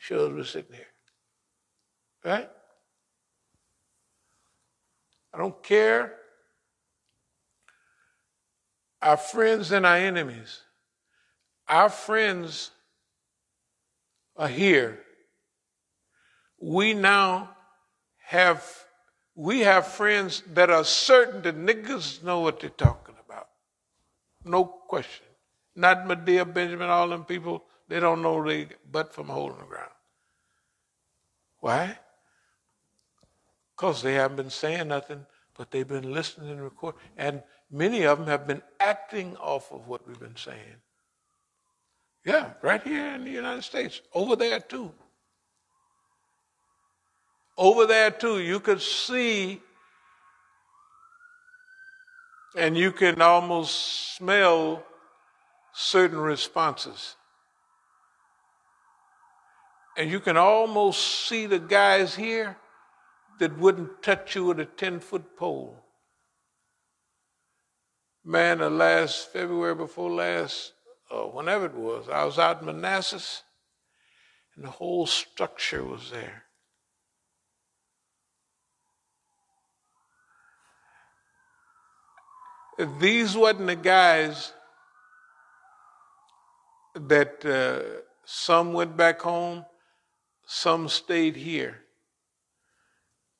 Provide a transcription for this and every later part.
Sure as we're sitting here. Right? I don't care. Our friends and our enemies. Our friends are here. We now have friends that are certain that niggas know what they're talking about. No question. Not Medea, Benjamin, all them people, they don't know they butt from a hole in the ground. Why? Because they haven't been saying nothing, but they've been listening and recording. And many of them have been acting off of what we've been saying. Yeah, right here in the United States. Over there too. Over there too, you could see and you can almost smell certain responses. And you can almost see the guys here that wouldn't touch you with a 10-foot pole. Man, the last February before last, whenever it was, I was out in Manassas, and the whole structure was there. If these wasn't the guys that some went back home, some stayed here,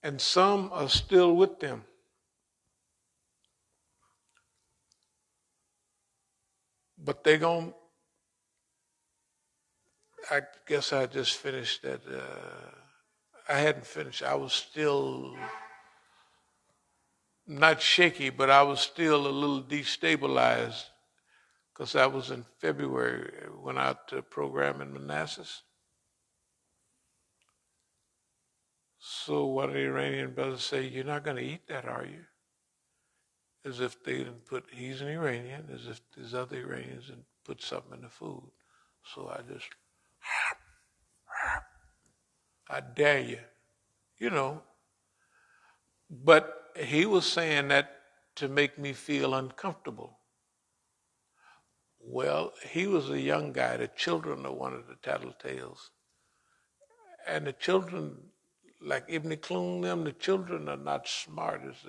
and some are still with them. But they're going, I guess I just finished that. I hadn't finished. I was still not shaky, but I was still a little destabilized because I was in February, went out to a program in Manassas. So one of the Iranian brothers say, "You're not going to eat that, are you?" As if they didn't put, he's an Iranian, as if there's other Iranians didn't put something in the food. So I just, I dare you, you know. But he was saying that to make me feel uncomfortable. Well, he was a young guy. The children are one of the tattletales. And the children, like Ibn Khaldun, them, the children are not smart as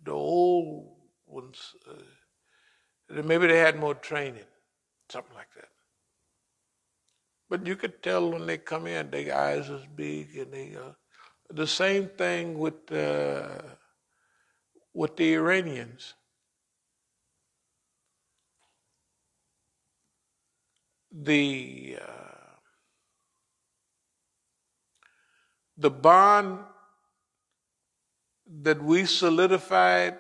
the old ones. Maybe they had more training, something like that. But you could tell when they come in, their eyes is big, and they the same thing with the Iranians. The bond that we solidified,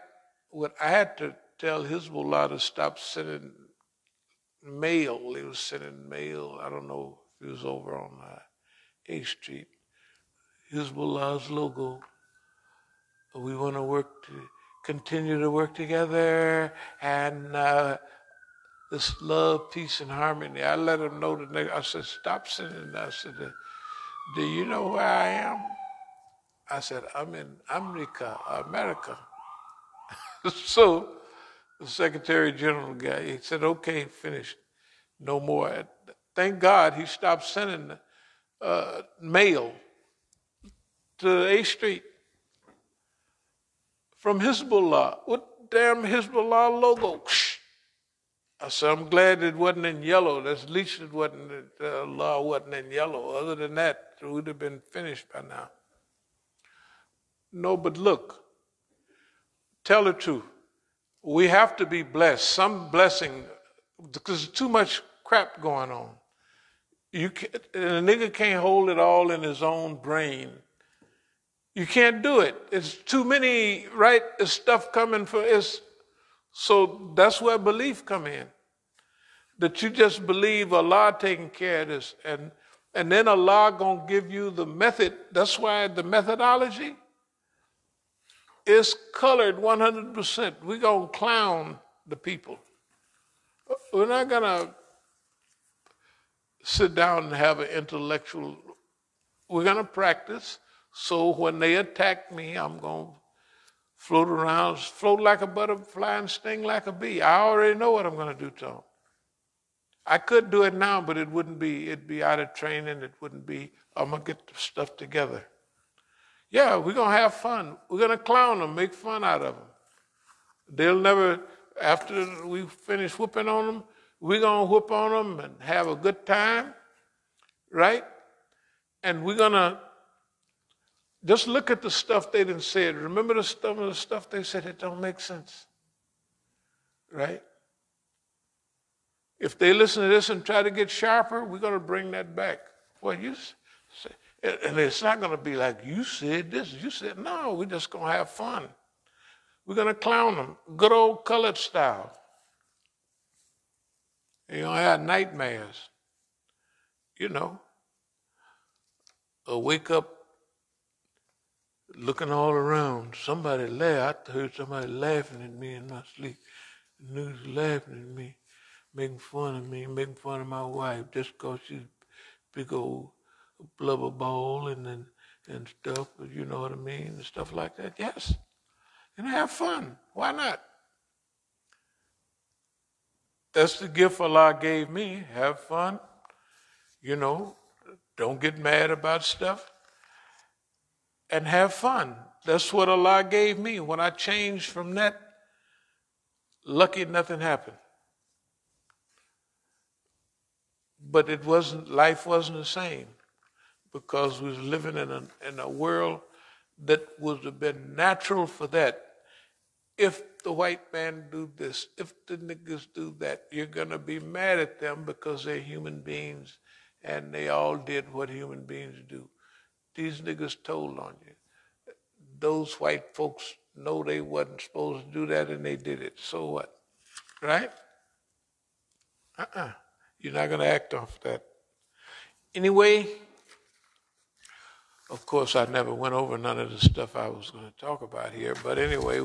I had to tell Hezbollah to stop sending mail. They was sending mail. I don't know if it was over on 8th Street. Hezbollah's logo. We want to continue to work together and this love, peace, and harmony. I let them know that. I said, stop sending that. I said, do you know where I am? I said, I'm in America. So the Secretary General guy, he said, okay, finished. No more. Thank God he stopped sending mail to 8th Street from Hezbollah. What damn Hezbollah logo? I said, I'm glad it wasn't in yellow. At least it wasn't, law wasn't in yellow. Other than that, it would have been finished by now. No, but look, tell the truth. We have to be blessed. Some blessing, because there's too much crap going on. A nigga can't hold it all in his own brain. You can't do it. It's too many stuff coming for us. So that's where belief come in. That you just believe Allah taking care of this. And then Allah gonna give you the method. That's why the methodology is colored 100%. We're gonna clown the people. We're not gonna sit down and have an intellectual, we're gonna practice. So when they attack me, I'm gonna float around, float like a butterfly and sting like a bee. I already know what I'm going to do to them. I could do it now, but it'd be out of training. It wouldn't be, I'm going to get the stuff together. Yeah, we're going to have fun. We're going to clown them, make fun out of them. They'll never, after we finish whooping on them, we're going to whoop on them and have a good time, right? And we're going to just look at the stuff they didn't say. Remember the stuff they said, it don't make sense, right? If they listen to this and try to get sharper, we're going to bring that back. Well, you say, and it's not going to be like, you said this, you said, no, we're just going to have fun. We're going to clown them, good old colored style. You're going to have nightmares, you know. Or wake up looking all around. Somebody laughed. I heard somebody laughing at me in my sleep. The news laughing at me, making fun of me, making fun of my wife just because she's a big old blubber ball and stuff, you know what I mean, and stuff like that. Yes. And have fun. Why not? That's the gift Allah gave me. Have fun. You know, don't get mad about stuff. And have fun. That's what Allah gave me. When I changed from that, lucky nothing happened. But life wasn't the same because we was living in a world that would have been natural for that. If the white man do this, if the niggas do that, you're going to be mad at them because they're human beings and they all did what human beings do. These niggas told on you. Those white folks know they wasn't supposed to do that and they did it. So what? Right? You're not going to act off that. Anyway, of course, I never went over none of the stuff I was going to talk about here. But anyway,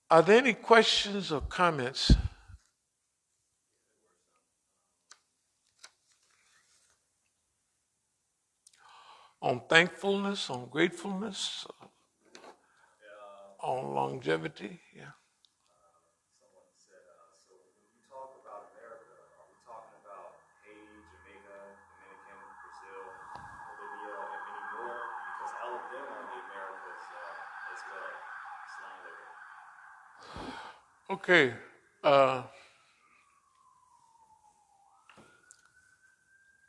are there any questions or comments? On thankfulness, on gratefulness, on longevity, yeah. Someone said, so when you talk about America, are we talking about Haiti, Jamaica, Dominican, Brazil, Bolivia, and many more? Because all of them are the Americas as well. Assalamu alaikum. Okay.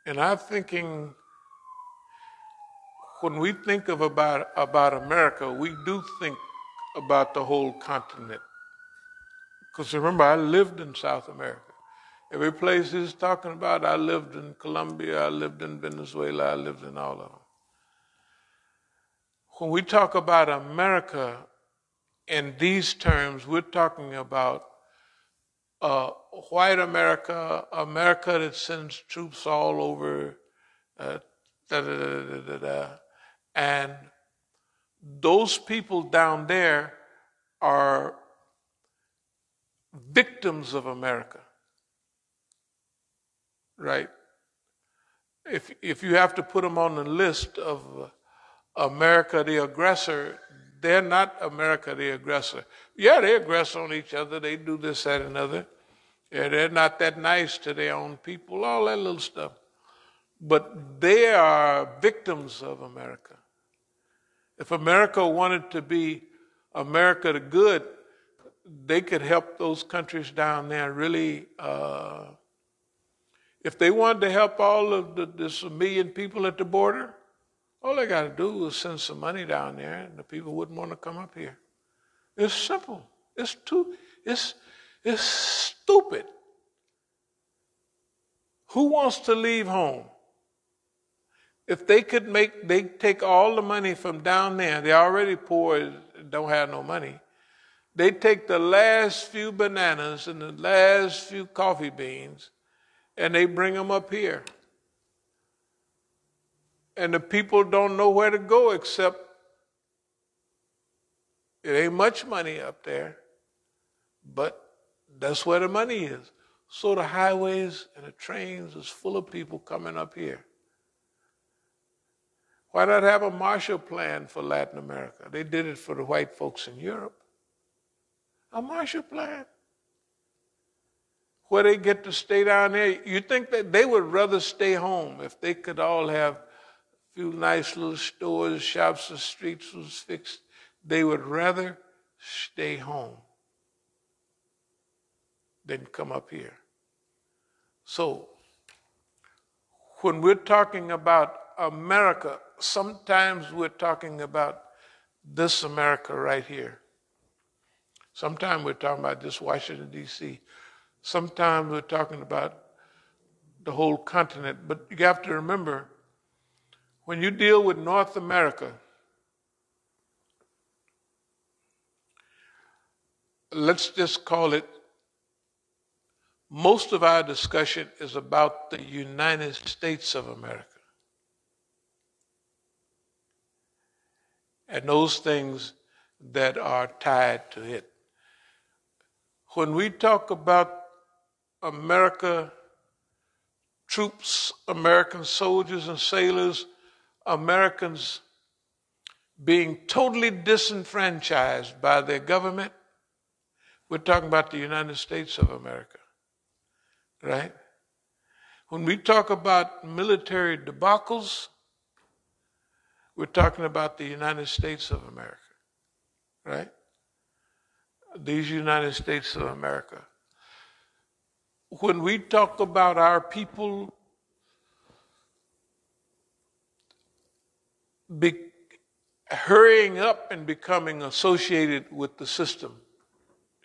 And I'm thinking, when we think about America, we do think about the whole continent. Because remember, I lived in South America. Every place he's talking about, I lived in Colombia, I lived in Venezuela, I lived in all of them. When we talk about America in these terms, we're talking about white America, America that sends troops all over, and those people down there are victims of America, right? If you have to put them on the list of America the aggressor, they're not America the aggressor. Yeah, they aggress on each other. They do this, that, and other. Yeah, they're not that nice to their own people, all that little stuff. But they are victims of America. If America wanted to be America the good, they could help those countries down there really. If they wanted to help all of this million people at the border, all they got to do is send some money down there, and the people wouldn't want to come up here. It's simple. It's stupid. Who wants to leave home? If they take all the money from down there, they're already poor, don't have no money. They take the last few bananas and the last few coffee beans, and they bring them up here. And the people don't know where to go except it ain't much money up there, but that's where the money is. So the highways and the trains is full of people coming up here. Why not have a Marshall Plan for Latin America? They did it for the white folks in Europe. A Marshall Plan. where they get to stay down there. You think that they would rather stay home if they could all have a few nice little stores, shops, the streets was fixed. They would rather stay home than come up here. So when we're talking about America, sometimes we're talking about this America right here. Sometimes we're talking about this Washington, D.C. Sometimes we're talking about the whole continent. But you have to remember, when you deal with North America, let's just call it, most of our discussion is about the United States of America. And those things that are tied to it. When we talk about America, troops, American soldiers and sailors, Americans being totally disenfranchised by their government, we're talking about the United States of America, right? When we talk about military debacles, we're talking about the United States of America, right? These United States of America. When we talk about our people hurrying up and becoming associated with the system,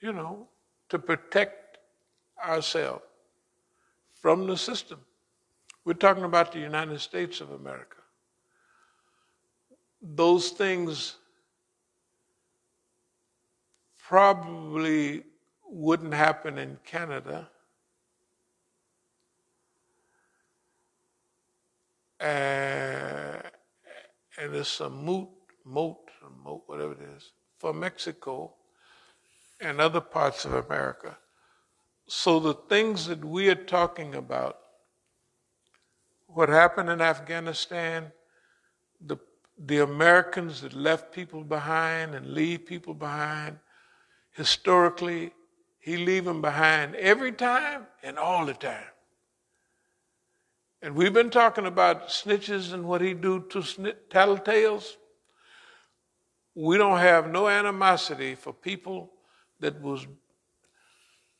to protect ourselves from the system, we're talking about the United States of America. Those things probably wouldn't happen in Canada. And it's a moot, whatever it is, for Mexico and other parts of America. So the things that we are talking about, what happened in Afghanistan, the Americans that left people behind and leave people behind, historically, he leave them behind every time and all the time. And we've been talking about snitches and what he do to tattletales. We don't have no animosity for people that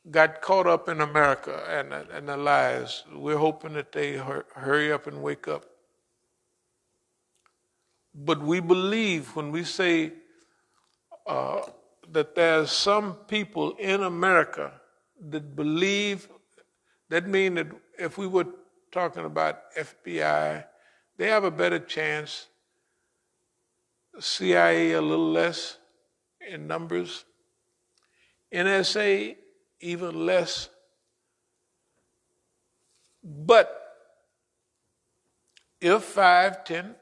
got caught up in America and their lies. We're hoping that they hurry up and wake up. But we believe when we say that there's some people in America that believe, that means that if we were talking about FBI, they have a better chance. CIA a little less in numbers. NSA even less. But if 5, 10,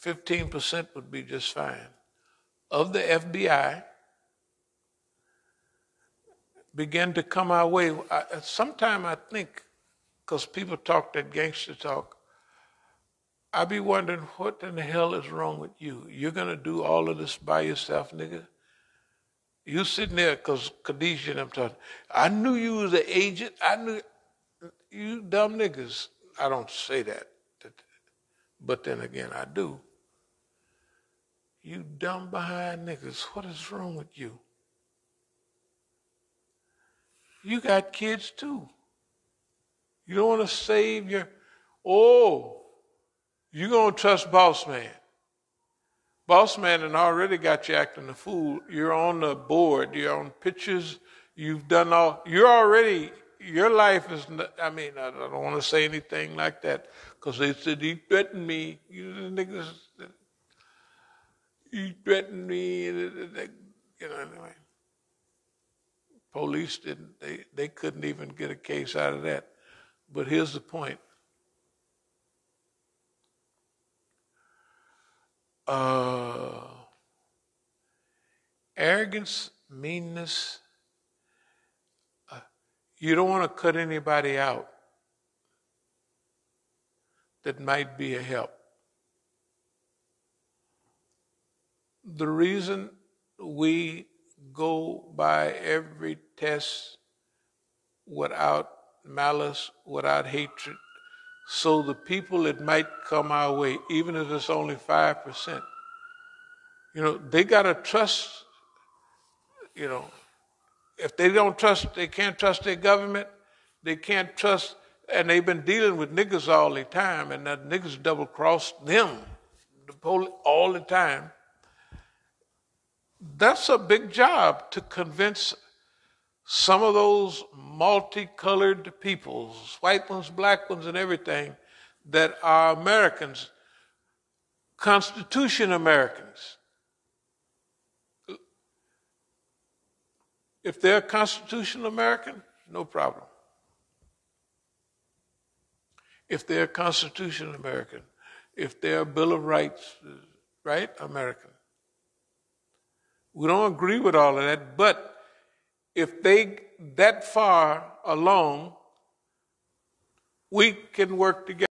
15% would be just fine of the FBI begin to come our way. Sometime I think, because people talk that gangster talk, I be wondering what in the hell is wrong with you? You're going to do all of this by yourself, nigga? You sitting there, because Khadijah and them talking, I knew you was an agent. I knew you dumb niggas. I don't say that, but then again, I do. You dumb behind niggas, what is wrong with you? You got kids too. You don't want to save your, you going to trust boss man. Boss man and already got you acting a fool. You're on the board. You're on pictures. You've done all. You're already, your life is, I don't want to say anything like that because they said he threatened me. You niggas, he threatened me. Anyway. Police didn't, they couldn't even get a case out of that. But here's the point. Arrogance, meanness, you don't want to cut anybody out that might be a help. The reason we go by every test without malice, without hatred. So the people that might come our way, even if it's only 5%, they got to trust, if they don't trust, they can't trust their government, they can't trust, and they've been dealing with niggas all the time, and that niggas double-crossed them all the time. That's a big job to convince some of those multicolored peoples, white ones, black ones, and everything, that are Americans, Constitution Americans. If they're Constitution American, no problem. If they're Constitution American, if they're Bill of Rights, right, American. We don't agree with all of that, but if they that far along, we can work together.